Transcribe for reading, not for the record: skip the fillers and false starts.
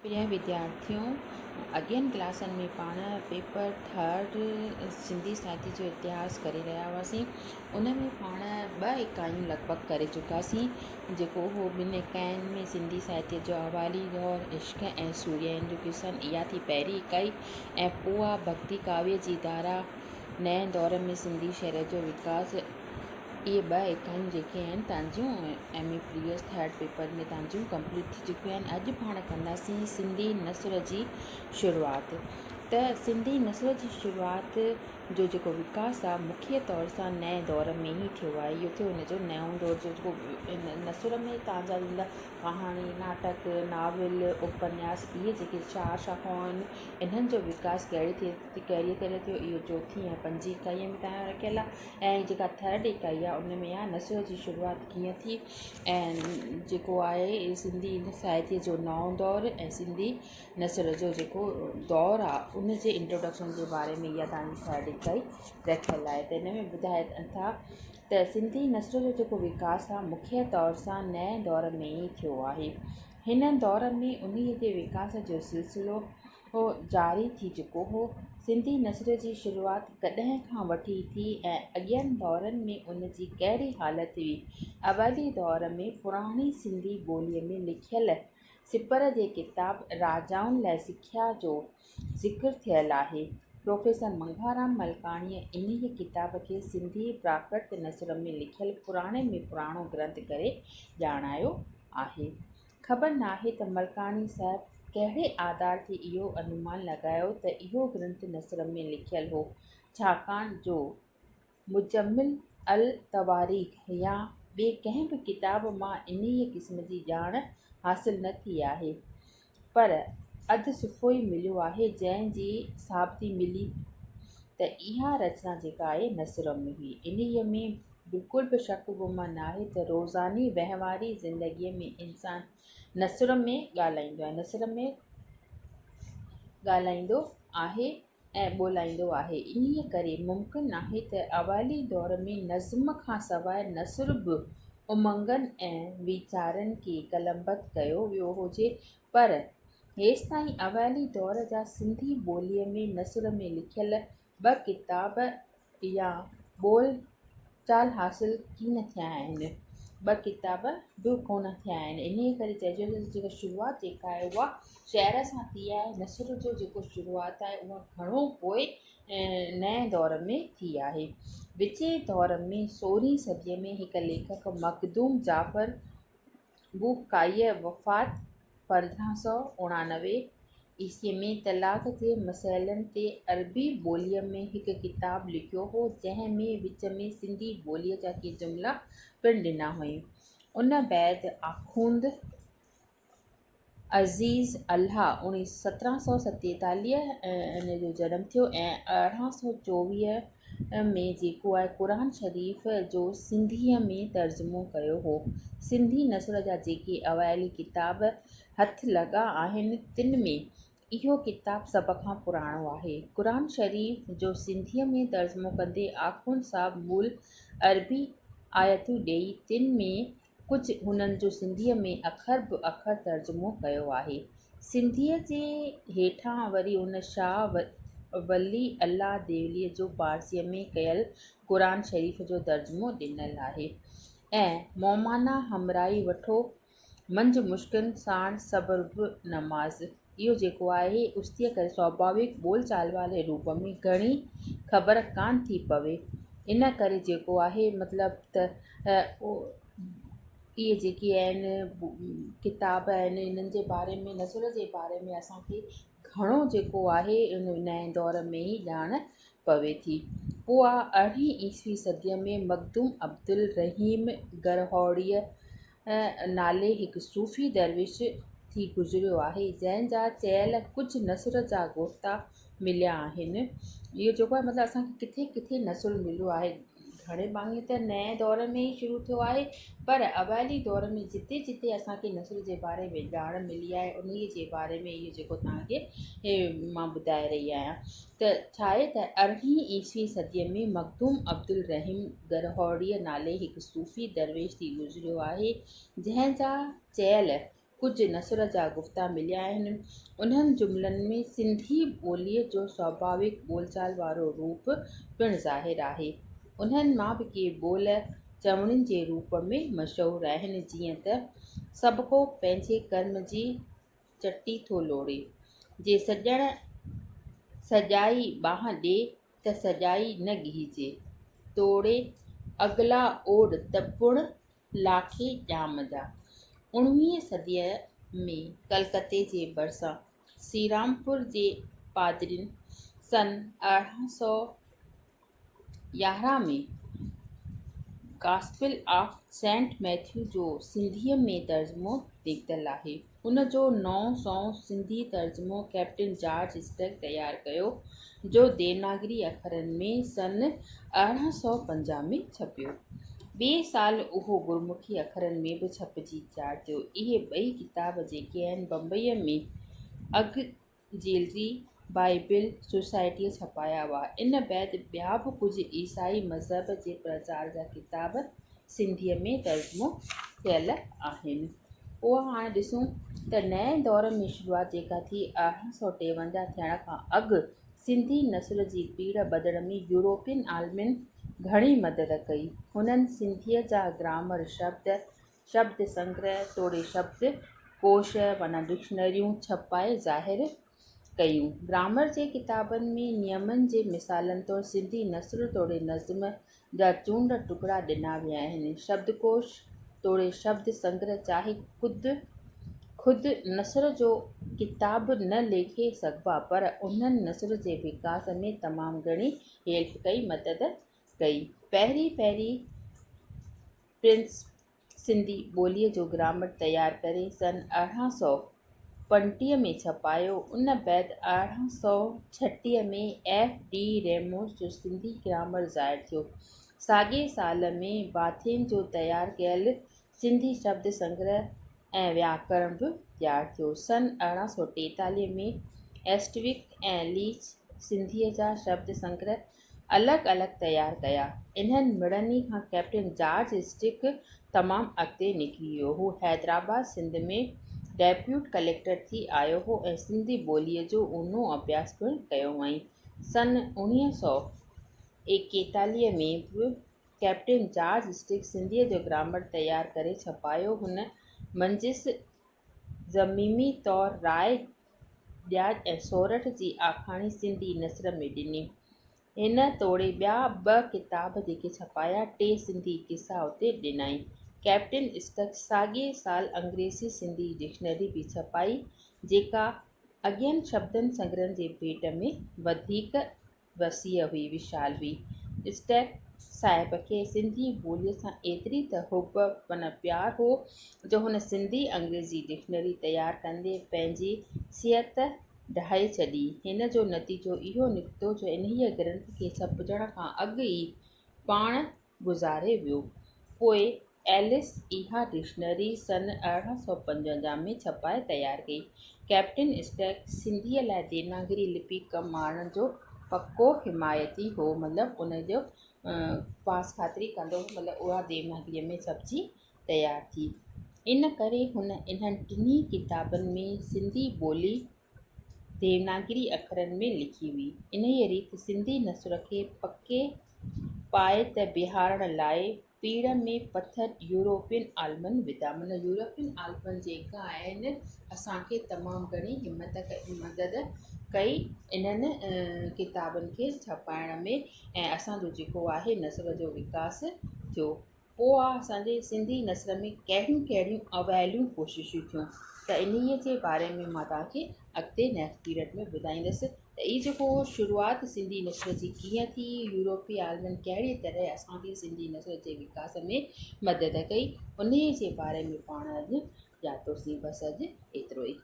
प्रिय विद्यार्थियों, अॻियनि क्लासनि में पाण पेपर थर्ड सिंधी साहित्य जो इतिहास करे रहिया हुआसीं। उन में पाण 2 इकाइयूं लॻभॻि करे चुकासीं, जेको हो 2 इकाइयुनि में सिंधी साहित्य जो अवाली दौर, इश्क ऐं सूर्यन जो किसन, इहा थी पहिरीं इकाई। ऐं पोइ आहे भक्ति काव्य जी धारा, नए दौर में सिंधी शहर जो विकास। इहे 2 इकाइयूं जेके आहिनि तव्हांजूं MA प्रीवियस थर्ड पेपर में तव्हांजूं कंप्लीट थी चुकियूं आहिनि। अॼु पाण कंदासीं सिंधी नसर जी शुरूआति। त सिंधी नसर जी शुरूआति जो जेको विकास आहे मुख्य तौर सां नए दौर में ई थियो आहे। इहो थियो हिन जो नओं दौर जो जेको नसर में तव्हांजा ईंदा कहाणी, नाटक, नाविल, उपन्यास, इहे जेके 4 शाखाऊं आहिनि, इन्हनि जो विकास कहिड़ी तरह थियो, इहो चौथी ऐं 5हीं इकाईअ में तव्हां रखियलु आहे। ऐं जेका थर्ड इकाई आहे उन में आहे नसर जी शुरूआति कीअं थी, ऐं जेको आहे सिंधी साहित्य जो नओं दौर ऐं सिंधी नसर जो जेको दौर आहे उन जे इंट्रोडक्शन जे बारे में इहा तव्हांजी थर्ड इकाई रखियलु आहे। त हिन में ॿुधाइनि था त सिंधी नसर जो जेको विकास आहे मुख्य तौर सां नए दौर में ई थियो आहे। हिन दौर में उन्हीअ जे विकास जो सिलसिलो जारी थी चुको हो। सिंधी नसर जी शुरूआति कॾहिं खां वठी थी ऐं अॻियनि दौरनि में उन जी कहिड़ी हालति हुई। अवली दौर में पुराणी सिंधी ॿोलीअ में लिखियल सिपर जे किताब राजाउनि लाइ सिख्या जो ज़िक्र थियलु आहे। प्रोफेसर मंघाराम मलकाणीअ इन्हीअ किताब खे सिंधी प्राकृत नसर में लिखियल पुराणे में पुराणो ग्रंथ करे ॼाणायो आहे। ख़बर नाहे त मलकाणी साहिबु कहिड़े आधार ते इहो अनुमान लॻायो त इहो ग्रंथ नसर में लिखियलु हो, छाकाणि जो मुजम्मिल अल तवारीख़ या ॿिए कंहिं बि किताब मां इन्हीअ क़िस्म जी ॼाण हासिलु न थी आहे। पर अधु सुफ़ो ई मिलियो आहे जंहिंजी साबिती मिली त इहा रचना जेका आहे नसर में हुई। इन्हीअ में बिल्कुलु बि शक गुमान न आहे त रोज़ानी वहिंवारी ज़िंदगीअ में इंसानु नसर में ॻाल्हाईंदो आहे ऐं ॿोलाईंदो आहे। इन्हीअ करे मुमकिन आहे त अवाली दौर में नज़्म खां सवाइ नसर बि उमंगनि ऐं वीचारनि खे कलमबद्ध कयो वियो हुजे। पर हेसिताईं अवाली दौर जा सिंधी ॿोलीअ में नसर में लिखियल 2 किताब या ॿोल चाल हासिलु कीन थिया आहिनि। 2 किताब बि कोन थिया आहिनि। इन्हीअ करे चइजो त जेका शुरूआति जेका आहे उहा शहर सां थी आहे। नसर जो जेको शुरूआति आहे उहा घणो पोइ नए दौर में थी आहे। विचे दौर में 16हीं सदीअ में हिकु लेखक मखदूम जाफ़र बुकाईअ वफ़ात 1589 ईस्वीअ में तलाक़ जे मसइलनि ते अरबी ॿोलीअ में हिकु किताबु लिखियो हो, जंहिं में विच में सिंधी ॿोलीअ जा के जुमिला पिणु ॾिना हुयूं। उन बैदि आख़ुंद अज़ीज़ अल्लाह 1747 इन जो जनमु थियो ऐं 1824 में जेको आहे क़ुरान शरीफ़ जो सिंधीअ में तर्जुमो कयो हो। सिंधी नसर जा जेके अवाइली किताब हथ लॻा आहिनि तिन में इहो किताबु सभ खां पुराणो आहे। क़ुरान शरीफ़ जो सिंधीअ में तर्जुमो कंदे आख़ुंद साहब मूल अरबी आयतूं ॾेई तिन में कुझु हुननि जो सिंधीअ में अखर बि अखर तर्जुमो कयो आहे। सिंधीअ जे हेठां वरी उन शाह वली अल्लाह देवलीअ जो पारसीअ में कयल क़ुरान शरीफ़ जो तर्जुमो ॾिनल आहे। ऐं मौमाना हमराई वठो मंझि मुश्किन साण सब्र बि नमाज़, इहो जेको आहे उस्तीअ करे स्वाभाविक ॿोलचाल वारे रूप में घणी ख़बर कान थी पवे। इन करे जेको आहे मतिलबु त इहे जेके आहिनि किताब आहिनि इन्हनि जे बारे में नसर जे बारे में असांखे घणो जेको आहे इन नए दौर में ई ॼाण पवे थी। पोइ आहे 8हीं ईस्वी सदीअ में मखदूम अब्दुल रहीम गरहौड़ीअ नाले हिकु सूफ़ी दरविश थी गुज़रियो आहे, जंहिंजा चयल कुझु नसर जा गोता मिलिया आहिनि। इहो जेको आहे मतिलबु असांखे किथे किथे नसर मिलियो आहे। घणे भाङे त नए दौर में ई शुरू थियो आहे, पर अवाइली दौर में जिते जिते असांखे नसर जे बारे में ॼाण मिली आहे उन्हीअ जे बारे में इहो जेको तव्हांखे मां ॿुधाए रही आहियां। त छा आहे त 8हीं ईस्वी सदीअ में मखदूम अब्दुल रहीम गरहौड़ीअ नाले हिकु सूफ़ी दरवेश थी गुज़रियो आहे, जंहिंजा चयल कुझु नसर जा गुफ़्ता मिलिया आहिनि। उन्हनि जुमिलनि में सिंधी ॿोलीअ जो स्वाभाविक ॿोलचाल वारो रूप पिणु ज़ाहिरु आहे। उन्हनि मां बि के ॿोल चवणनि जे रूप में मशहूरु आहिनि, जीअं त सभु को पंहिंजे कर्म जी चटी थो लोड़े, जे सॼण सॼाई बाहि ॾे त सॼाई न ॻीहिजे, तोड़े अगला ओड़ त पुण लाखे ॼाम जा। 19वीं सदीअ में कलकत्ते जे भरिसां श्रीरामपुर जे पादरियुनि सन 1811 में गॉस्पिल ऑफ सेंट मैथ्यू जो सिंधीअ में तर्जुमो निकितल आहे। उन जो 900 सिंधी तर्जुमो कैप्टन जॉर्ज स्टैक तयारु कयो, जो देवनागरी अखरनि में सन 1850 में छपियो। ॿिए साल उहो गुरमुखी अखरनि में बि छपिजी चाढ़ियो। इहे ॿई किताब जेके आहिनि बम्बईअ में अगजेलरी बाइबिल सोसाइटीअ छपाया हुआ। इन बैदि ॿिया बि कुझु ईसाई मज़हब जे प्रचार जा किताब सिंधीअ में तर्जुमो थियल आहिनि। पोइ हाणे ॾिसूं त नए दौर में शुरूआति जेका थी 1853 थियण खां अॻु सिंधी नस्ल जी पीढ़ ॿधण में यूरोपियन आलिमनि घणी मदद कई। हुननि सिंधीअ जा ग्रामर शब्द संग्रह तोड़े शब्द कोश माना डिक्शनरियूं छपाए ज़ाहिर कयूं। ग्रामर जे किताबनि में नियमनि जे मिसालनि तौरु सिंधी नस्ल तोड़े नज़्म जा चूंड टुकड़ा ॾिना विया आहिनि। शब्दकोश तोड़े शब्द संग्रह चाहे ख़ुदि नस्र जो किताब न लिखे सघिबा, पर उन्हनि नस्र जे विकास में तमामु घणी हेल्प कई, मदद कई। पहिरीं प्रिंस सिंधी ॿोलीअ जो ग्रामर तयारु करे सन 1835 में छपायो। उन बैदि 1836 में F.D. रेमोस जो सिंधी ग्रामर ज़ाहिरु थियो। साॻिए साल में बाथेन जो तयारु कयल सिंधी शब्द संग्रह ऐं व्याकरण बि तयारु थियो। सन 1843 में एस्टविक ऐं लीच सिंधीअ जा शब्द संग्रह अलॻि अलॻि तयारु कया। इन्हनि मिड़नी खां कैप्टन जॉर्ज स्टिक तमामु अॻिते निकिरी वियो। हू हैदराबाद सिंध में डेप्यूट कलेक्टर थी आयो हो ऐं सिंधी ॿोलीअ जो ऊनो अभ्यास पिणु कयो हुअईं। सन 1941 में बि कैप्टन जॉर्ज स्टिक सिंधीअ जो ग्रामर तयारु करे छपायो। हुन मंजिस ज़मीमी तौरु राय ॾियाज ऐं सोरठ जी आखाणी सिंधी नस्र में ॾिनी। हिन तोड़े ॿिया 2 किताब जेके छपाया, 3 सिंधी किसा उते ॾिनई। कैप्टन स्टक साॻिए साल अंग्रेज़ी सिंधी डिक्शनरी बि छपाई, जेका अॻियनि शब्दनि संग्रहनि जे भेट में वधीक वसीअ हुई, विशाल हुई। स्टैक साहिब खे सिंधी ॿोलीअ सां एतिरी त हुब माना प्यार हो, जो हुन सिंधी अंग्रेज़ी डिक्शनरी तयारु कंदे पंहिंजी सिहत ढाए छॾी। हिन जो नतीजो इहो निकितो जो इन्हीअ ग्रंथ खे छपजण खां अॻु ई पाण गुज़ारे वियो। पोइ एलिस इहा डिक्शनरी सन 1855 में छपाए तयारु कई। कैप्टन स्टैक सिंधीअ लाइ देवनागरी लिपि कमु आणण जो पको हिमायती हो, मतिलबु उनजो पास ख़ातिरी कंदो, मतिलबु उहा देवनागरीअ में छपजी तयारु थी। इन करे हुन इन्हनि टिनी किताबनि में सिंधी ॿोली देवनागरी अखरनि में लिखी हुई। इन्हीअ रीति सिंधी नस्र खे पके पाए त बिहारण लाइ पीढ़ में पथर यूरोपियन आलिमनि विधा। माना यूरोपियन आलिमनि जेका आहिनि असांखे तमामु घणी मदद कई इन्हनि किताबनि खे छपाइण में, ऐं असांजो जेको आहे नस्र जो विकास थियो। पोइ आहे असांजे सिंधी नस्र में कहिड़ियूं कहिड़ियूं अवैलियूं कोशिशूं थियूं, त इन्हीअ जे बारे में मां तव्हांखे अॻिते नेक्स्ट पीरियड में ॿुधाईंदसि त ई जेको शुरूआति सिंधी नस्ल जी कीअं थी, यूरोपी आलिमनि कहिड़ी तरह असांजी सिंधी नस्ल जे विकास में मदद कई, उन जे बारे में पाण अॼु ॼातोसीं। बसि अॼु एतिरो ई।